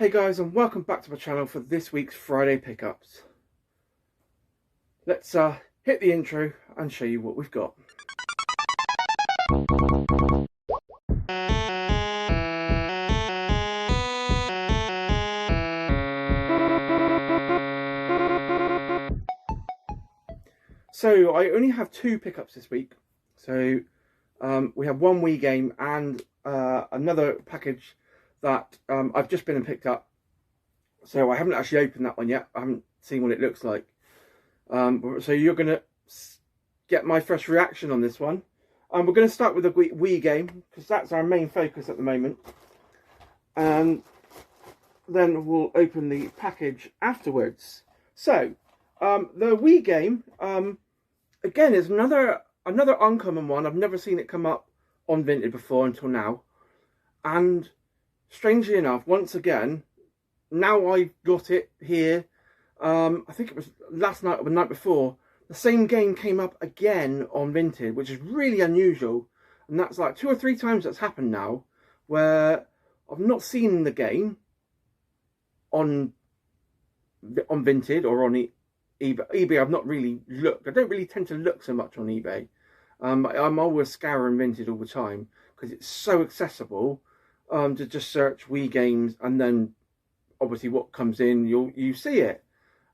Hey guys, and welcome back to my channel for this week's Friday pickups. Let's hit the intro and show you what we've got. So I only have two pickups this week. So we have one Wii game and another package that I've just been and picked up. So I haven't actually opened that one yet. I haven't seen what it looks like. So you're going to get my first reaction on this one. We're going to start with the Wii game, because that's our main focus at the moment. And then we'll open the package afterwards. So, the Wii game, again, is another uncommon one. I've never seen it come up on Vinted before until now. And strangely enough, once again, now I've got it here, I think it was last night or the night before, the same game came up again on Vinted, which is really unusual. And that's like 2 or 3 times that's happened now, where I've not seen the game on Vinted or on eBay. I've not really looked. I don't really tend to look so much on eBay. I'm always scouring Vinted all the time because it's so accessible to just search Wii games, and then obviously what comes in, you see it.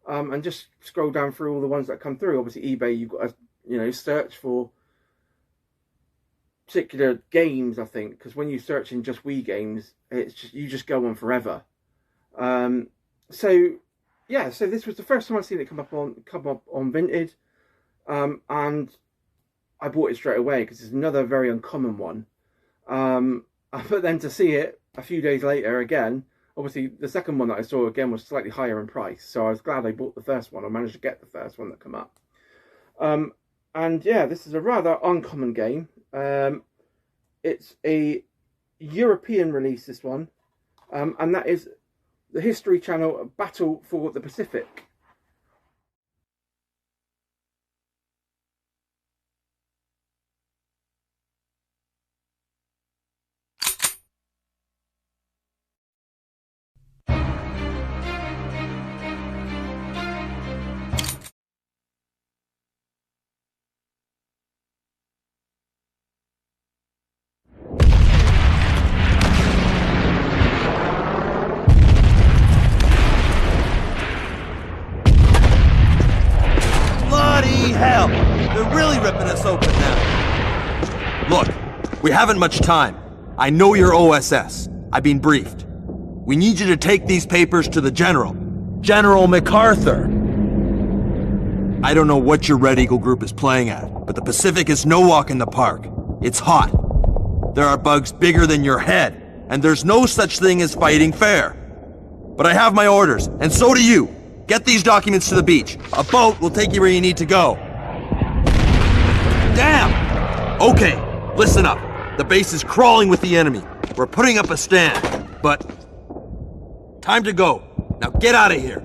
And just scroll down through all the ones that come through. Obviously eBay, you've got to search for particular games, I think, because when you search in just Wii games, it's just you just go on forever. So this was the first time I've seen it come up on Vinted, and I bought it straight away because it's another very uncommon one. But then to see it a few days later again, obviously the second one that I saw again was slightly higher in price, so I was glad I bought the first one. I managed to get the first one that come up. And yeah, this is a rather uncommon game. It's a European release, this one, and that is the History Channel Battle for the Pacific. Hell, they're really ripping us open now. Look, we haven't much time. I know your OSS. I've been briefed. We need you to take these papers to the General. General MacArthur. I don't know what your Red Eagle group is playing at, but the Pacific is no walk in the park. It's hot. There are bugs bigger than your head, and there's no such thing as fighting fair. But I have my orders, and so do you. Get these documents to the beach. A boat will take you where you need to go. Damn! Okay, listen up. The base is crawling with the enemy. We're putting up a stand, but... time to go. Now get out of here.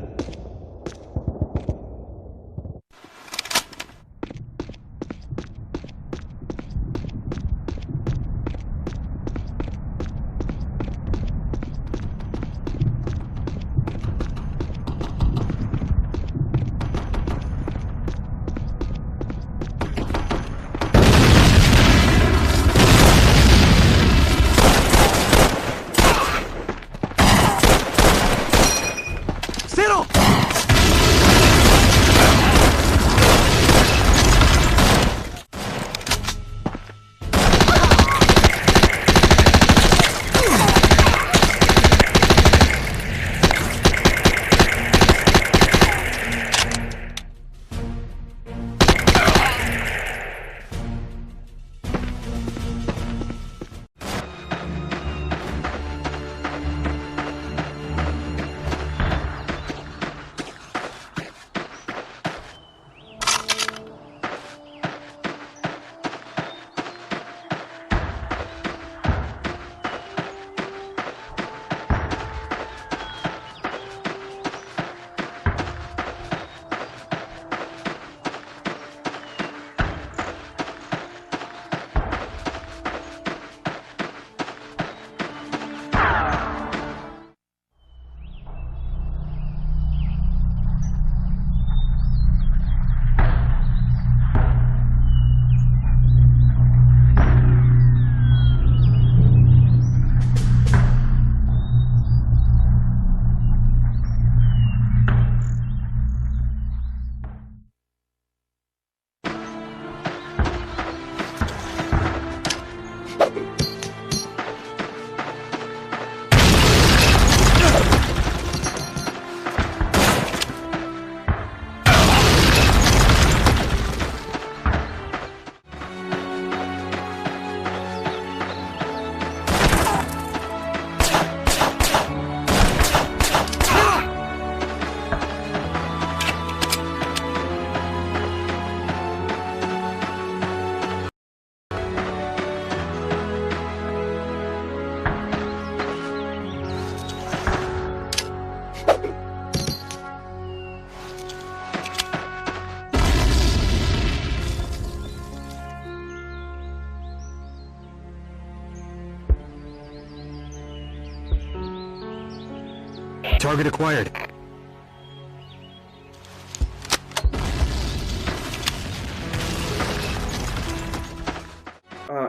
Target acquired.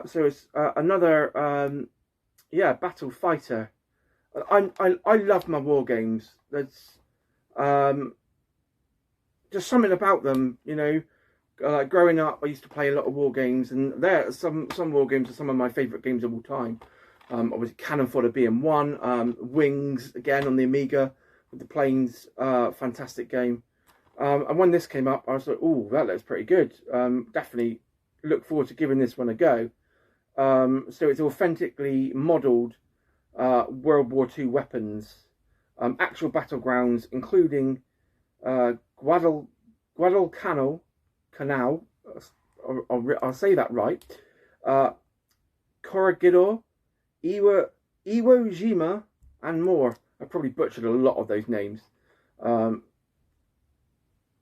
So it's another battle fighter. I love my war games. There's just something about them, you know. Like growing up, I used to play a lot of war games, and there some war games are some of my favourite games of all time. Obviously, Cannon Fodder being one. Wings again on the Amiga with the planes, fantastic game. And when this came up, I was like, "Oh, that looks pretty good." Definitely look forward to giving this one a go. So it's authentically modelled World War II weapons, actual battlegrounds, including Guadalcanal, I'll say that right, Corregidor, Iwo Jima, and more. I probably butchered a lot of those names.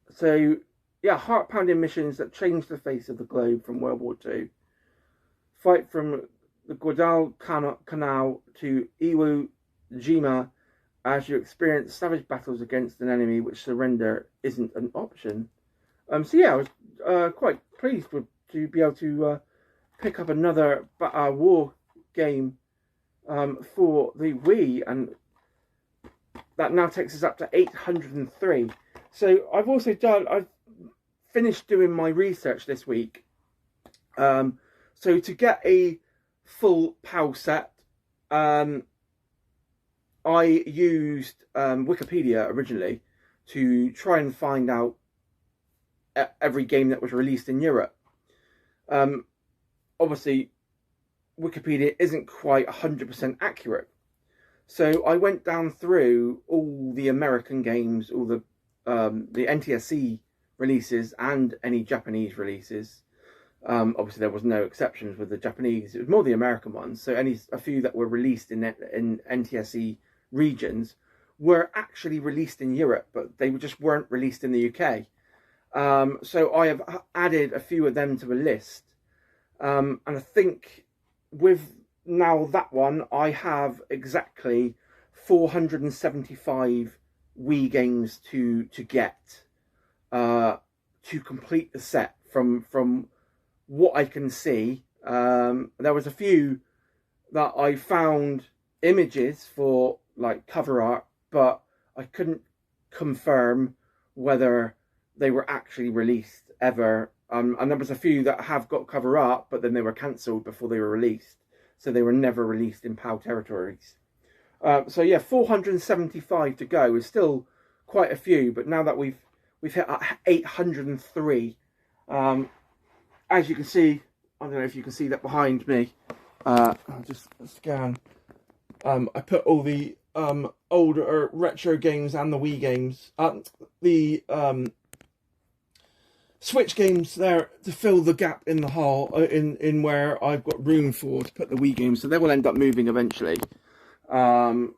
So, yeah, heart-pounding missions that changed the face of the globe from World War II. Fight from the Guadalcanal to Iwo Jima as you experience savage battles against an enemy which surrender isn't an option. So yeah, I was quite pleased to be able to pick up another war game for the Wii, and that now takes us up to 803. So I've finished doing my research this week. So to get a full PAL set, I used Wikipedia originally to try and find out every game that was released in Europe. Obviously, Wikipedia isn't quite 100% accurate. So I went down through all the American games, all the NTSC releases and any Japanese releases. Obviously, there was no exceptions with the Japanese. It was more the American ones. So a few that were released in NTSC regions were actually released in Europe, but they just weren't released in the UK. So I have added a few of them to a list. And I think with now that one, I have exactly 475 Wii games to get to complete the set from what I can see. There was a few that I found images for, like, cover art, but I couldn't confirm whether they were actually released ever. And there was a few that have got cover art, but then they were cancelled before they were released, so they were never released in PAL territories. So yeah, 475 to go is still quite a few, but now that we've hit 803, as you can see, I don't know if you can see that behind me. I'll just scan. I put all the older retro games and the Wii games, the Switch games there to fill the gap in the hall, in where I've got room for to put the Wii games. So they will end up moving eventually. But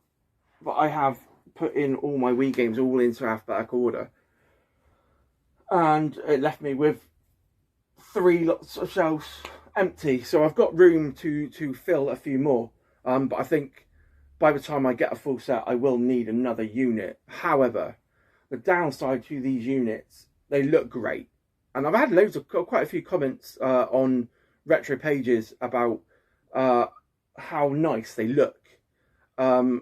I have put in all my Wii games all into alphabetical order, and it left me with 3 lots of shelves empty. So I've got room to fill a few more. But I think by the time I get a full set, I will need another unit. However, the downside to these units, they look great. And I've had quite a few comments on retro pages about how nice they look. And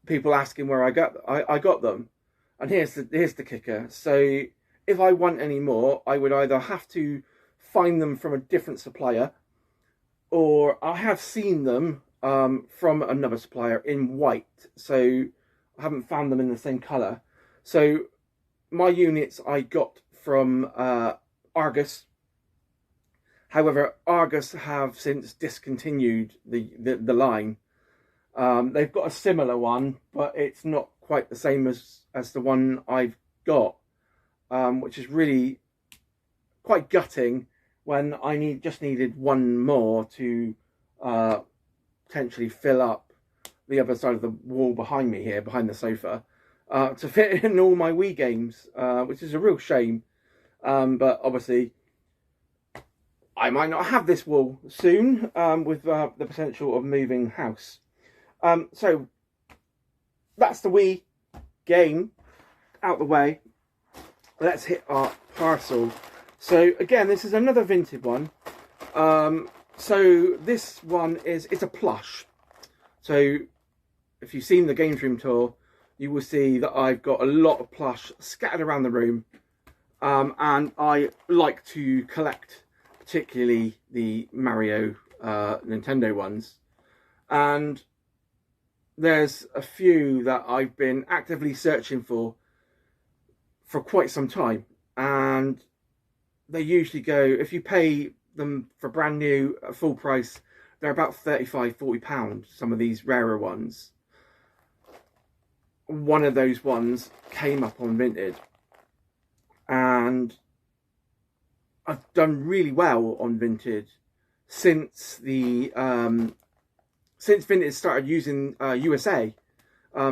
people asking where I got them. And here's the kicker. So if I want any more, I would either have to find them from a different supplier, or I have seen them from another supplier in white. So I haven't found them in the same colour. So my units I got from Argus. However, Argus have since discontinued the line. They've got a similar one, but it's not quite the same as the one I've got, which is really quite gutting when I just needed one more to potentially fill up the other side of the wall behind me here, behind the sofa, to fit in all my Wii games, which is a real shame. But obviously, I might not have this wall soon, with the potential of moving house. So that's the Wii game out the way. Let's hit our parcel. So again, this is another vintage one. So this one it's a plush. So if you've seen the Games Room tour, you will see that I've got a lot of plush scattered around the room. And I like to collect particularly the Mario Nintendo ones. And there's a few that I've been actively searching for quite some time. And they usually go, if you pay them for brand new at full price, they're about £35–40, some of these rarer ones. One of those ones came up on Vinted, and I've done really well on Vinted since the since Vinted started using USA.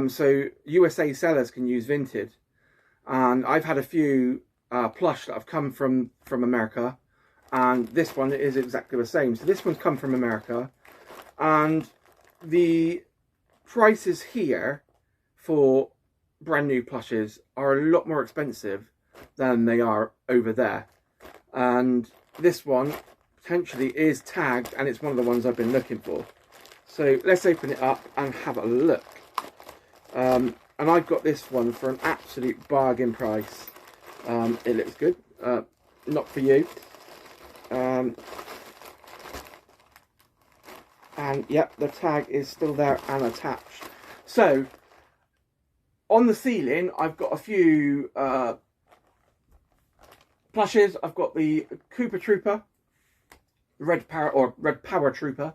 So USA sellers can use Vinted, and I've had a few plush that have come from America, and this one is exactly the same. So this one's come from America, and the prices here for brand new plushes are a lot more expensive than they are over there. And this one potentially is tagged, and it's one of the ones I've been looking for. So let's open it up and have a look. And I've got this one for an absolute bargain price. It looks good. Not for you. And yep, the tag is still there and attached. So on the ceiling, I've got a few plushes. I've got the Koopa Trooper, Red Power Trooper.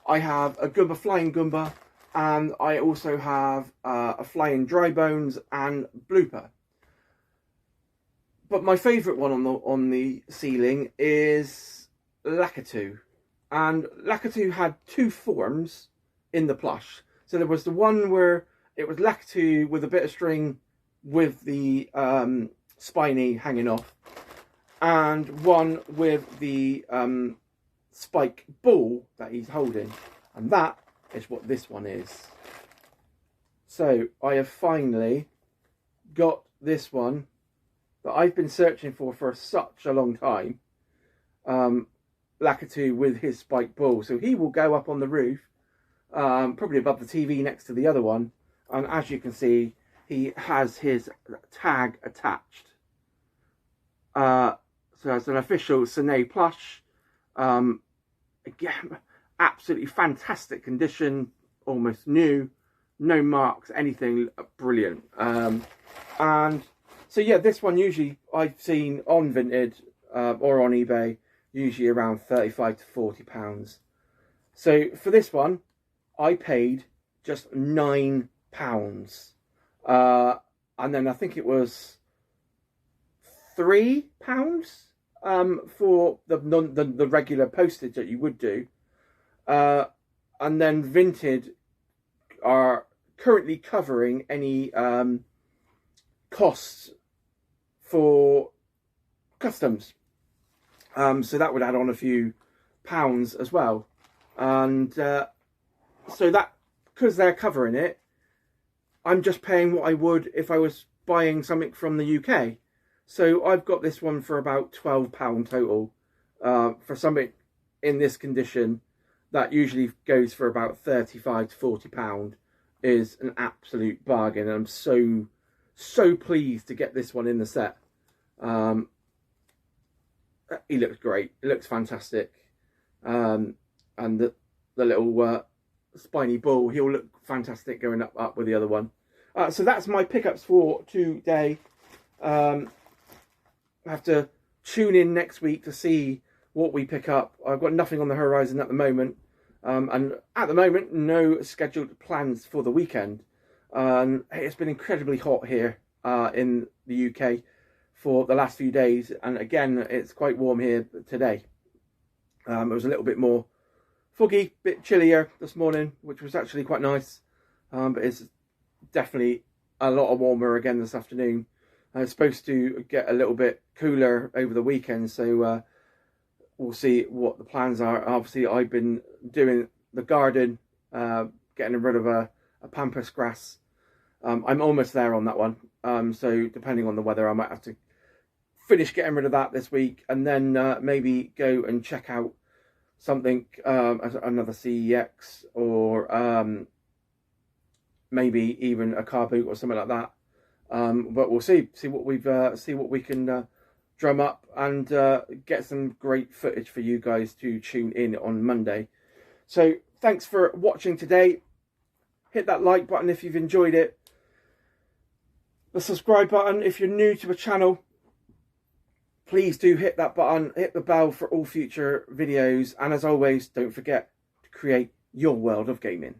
I have a Goomba, Flying Goomba, and I also have a Flying Dry Bones and Blooper. But my favourite one on the ceiling is Lakitu. And Lakitu had two forms in the plush. So there was the one where it was Lakitu with a bit of string with the spiny hanging off, and one with the spike ball that he's holding, and that is what this one is. So I have finally got this one that I've been searching for such a long time. Lakitu with his spike ball. So he will go up on the roof, probably above the TV next to the other one. And as you can see, he has his tag attached. So it's an official Sine plush. Again, absolutely fantastic condition, almost new, no marks, anything, brilliant. And so yeah, this one usually I've seen on Vinted or on eBay, usually around £35–40. So for this one, I paid just £9. And then I think it was £3 for the regular postage that you would do. And then Vinted are currently covering any costs for customs. So that would add on a few pounds as well. And so that, because they're covering it, I'm just paying what I would if I was buying something from the UK. So I've got this one for about £12 total for something in this condition that usually goes for about £35–40 is an absolute bargain. And I'm so pleased to get this one in the set. He looks great. It looks fantastic. And the little spiny ball, he'll look fantastic going up with the other one. So that's my pickups for today. I have to tune in next week to see what we pick up. I've got nothing on the horizon at the moment. And at the moment, no scheduled plans for the weekend. It's been incredibly hot here in the UK for the last few days. And again, it's quite warm here today. It was a little bit more foggy, bit chillier this morning, which was actually quite nice. But it's definitely a lot warmer again this afternoon. It's supposed to get a little bit cooler over the weekend, so we'll see what the plans are. Obviously, I've been doing the garden, getting rid of a pampas grass, I'm almost there on that one. So depending on the weather, I might have to finish getting rid of that this week, and then maybe go and check out something, another CEX, or maybe even a car boot or something like that. But we'll see what we can drum up, and get some great footage for you guys to tune in on Monday. So thanks for watching today. Hit that like button if you've enjoyed it. The subscribe button if you're new to the channel. Please do hit that button, hit the bell for all future videos, and as always, don't forget to create your world of gaming.